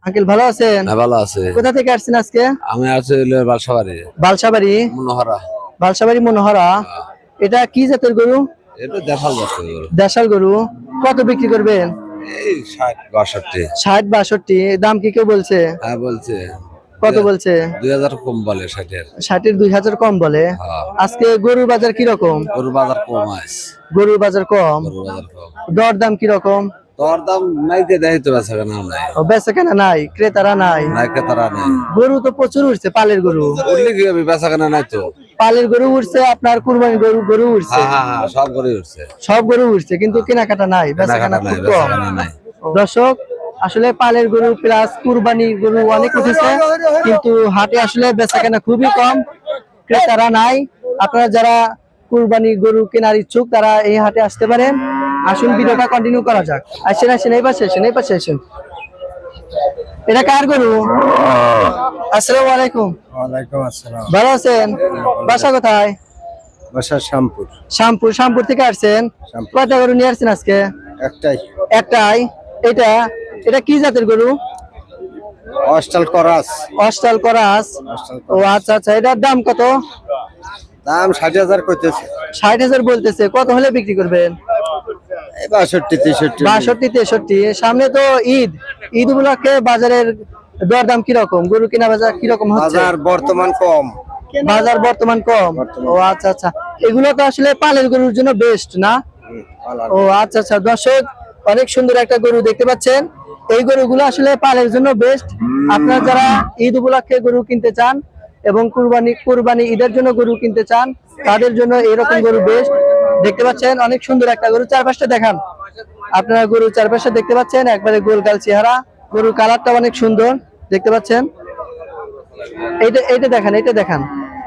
Uncle ভালো আছেন? হ্যাঁ, ভালো আছে। কোথা থেকে আসছেন আজকে? আমি আছি হইলো বালসাবাড়ি বালসাবাড়ি। মনোহরা। বালসাবাড়ি মনোহরা। এটা কি জাতের গরু? এটা দেখাল যাচ্ছে গরু। দেশাল গরু। কত বিক্রি করবেন? এই 60-62। 60-62। দাম কি কেউ বলছে? হ্যাঁ বলছে। কত বলছে? 2000 কম বলে 60-এর। 60-এর 2000 কম বলে। হ্যাঁ। আজকে গরুর বাজার কি রকম? গরুর বাজার কম আছে। গরুর বাজার কম। গরুর বাজার কম। দর দাম কি রকম? তোর দাম নাই যে দেয় তো আছে কেন নাই। ও বেচা কেনা নাই, ক্রেতারা নাই। নাই ক্রেতারা নাই। গরু তো প্রচুর উঠছে, পালের গরু। উঠলে কি হবে বেচা কেনা নাই তো। পালের গরু উঠছে, আপনার কুরবানি গরু উঠছে। হ্যাঁ সব গরু উঠছে। সব গরু উঠছে কিন্তু কেনাকাটা নাই, বেচা কেনা খুব কম। দর্শক, আসলে পালের গরু প্লাস কুরবানি গরু অনেক উঠেছে, কিন্তু হাটে আসলে বেচা কেনা খুবই কম, ক্রেতারা নাই। আপনারা যারা কুরবানি গরু কেনার ইচ্ছুক তারা এই হাটে আসতে পারেন। আসুন ভিডিওটা কন্টিনিউ করা যাক। আসেন এই পাশে আসেন। এটা কার গরু? আসসালামু আলাইকুম। ওয়ালাইকুম আসসালাম। ভালো আছেন? বাসা কোথায়? বাসা শ্যামপুর। শ্যামপুর থেকে আসছেন। কয়টা গরু নিয়ে আসছেন আজকে? একটাই। এটা কি জাতের গরু? অস্টাল করাস। অস্টাল করাস। ও আচ্ছা, এটার দাম কত? দাম 60,000 কইতেছে। 60,000 বলতেছে। কত হলে বিক্রি করবেন? 62-63। সামনে তো ঈদ উপলক্ষে বাজারের দরদাম কিরকম? গরু কিনা বাজার কিরকম হচ্ছে? বাজার বর্তমান কম। ও আচ্ছা। এগুলো তো আসলে পালের গরুর জন্য বেস্ট না? ও আচ্ছা। দর্শক, অনেক সুন্দর একটা গরু দেখতে পাচ্ছেন। এই গরুগুলো আসলে পালের জন্য বেস্ট। আপনারা যারা ঈদ উপলক্ষে গরু কিনতে চান এবং কুরবানি ঈদের জন্য গরু কিনতে চান তাদের জন্য এরকম গরু বেস্ট। দেখতে পাচ্ছেন অনেক সুন্দর একটা গরু। চারপাশটা দেখান। আপনারা গরু চারপাশে দেখতে পাচ্ছেন, একবারে গোলগাল চেহারা। গরুর কালারটা অনেক সুন্দর দেখতে পাচ্ছেন। এইটা দেখান।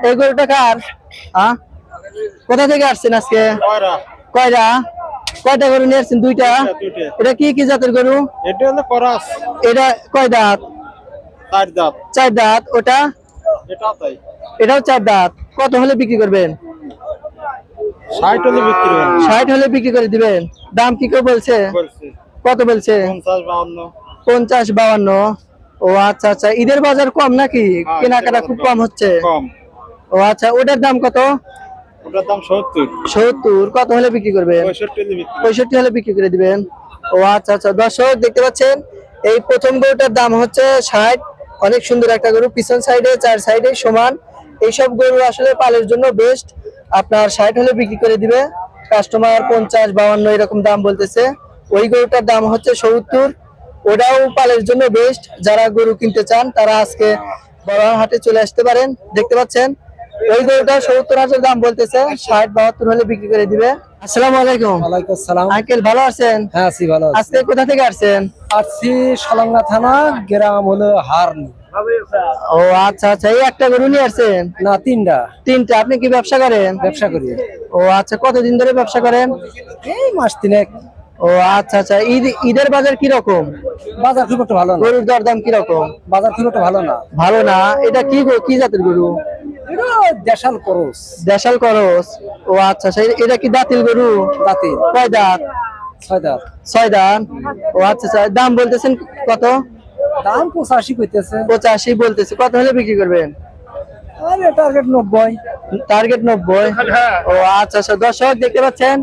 এই গরুটা কার? কোথা থেকে আসছেন আজকে? কয়টা গরু নিয়ে আসছেন? দুইটা। এটা কি জাতের গরু? এটা হলো করাস। এটা কয় দাঁত? 4 দাঁত। 4 দাঁত। ওটা? এটাও 4 দাঁত। কত হলে বিক্রি করবেন? 60 হলে বিক্রি হবে। 60 হলে বিক্রি করে দিবেন। দাম কি কেউ বলছে? কত বলছে? 50-52। ও আচ্ছা। ঈদের বাজার কম নাকি? কেনাকাটা খুব কম হচ্ছে। ও আচ্ছা, ওটার দাম কত? ওটার দাম 70। কত হলে বিক্রি করবেন? 65 হলে বিক্রি করে দিবেন। ও আচ্ছা। দর্শক দেখতে পাচ্ছেন এই প্রথম গরুটার দাম হচ্ছে 60। অনেক সুন্দর একটা গরু, পিছন সাইডে 4 সাইডে সমান। এইসব গরু আসলে পালের জন্য বেস্ট। আপনার 60 হলে বিক্রি করে দিবে কাস্টমার। 50-52 এরকম দাম বলতেছে। ওই গরুটার দাম হচ্ছে 70। ওটাও পালের জন্য বেস্ট। যারা গরু কিনতে চান তারা আজকে বড় হাটে চলে আসতে পারেন। দেখতে পাচ্ছেন ওই গরুটা 70,000 দাম বলতেছে, 60-72 হলে বিক্রি করে দিবে। আসসালামু আলাইকুম। ওয়ালাইকুম আসসালাম। আঙ্কেল ভালো আছেন? হ্যাঁ আছি, ভালো আছি। আজকে কোথা থেকে আসছেন? আসছি সালাঙ্গা থানা, গ্রাম হলো হারনি। ও আচ্ছা। এই একটা গরু নিয়ে আসছেন? না, তিনটা। আপনি কি ব্যবসা করেন? ব্যবসা করি। ও আচ্ছা, কতদিন ধরে ব্যবসা করেন? এই মাস তিনেক। ও আচ্ছা। ঈদের বাজার কি রকম? বাজার খুব একটা ভালো না। গরুর দরদাম কি রকম? বাজার খুব একটা ভালো না। ভালো না। এটা কি জাতের গরু? এটা দেশাল করস। দেশাল করস। ও আচ্ছা। এটা কি দাঁতিল গরু? দাঁতিল। কয় দাঁত? 6 দাঁত। 6 দাঁত। ও আচ্ছা। দাম বলতেছেন কত? দাম 85 কইতেছে। 85 বলতেছে। কত হলে বিক্রি করবেন? আরে টার্গেট 90। টার্গেট 90। ও আচ্ছা। দর্শক দেখতে পাচ্ছেন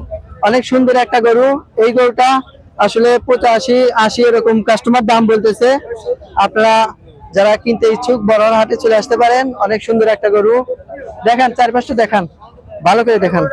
অনেক সুন্দর একটা গরু। এই গরুটা আসলে 85-80 এরকম কাস্টমার দাম বলতেছে। আপনারা যারা কিনতে ইচ্ছুক বড় হাটে চলে আসতে পারেন। অনেক সুন্দর একটা গরু। দেখান চারপাশটা, দেখান ভালো করে দেখান।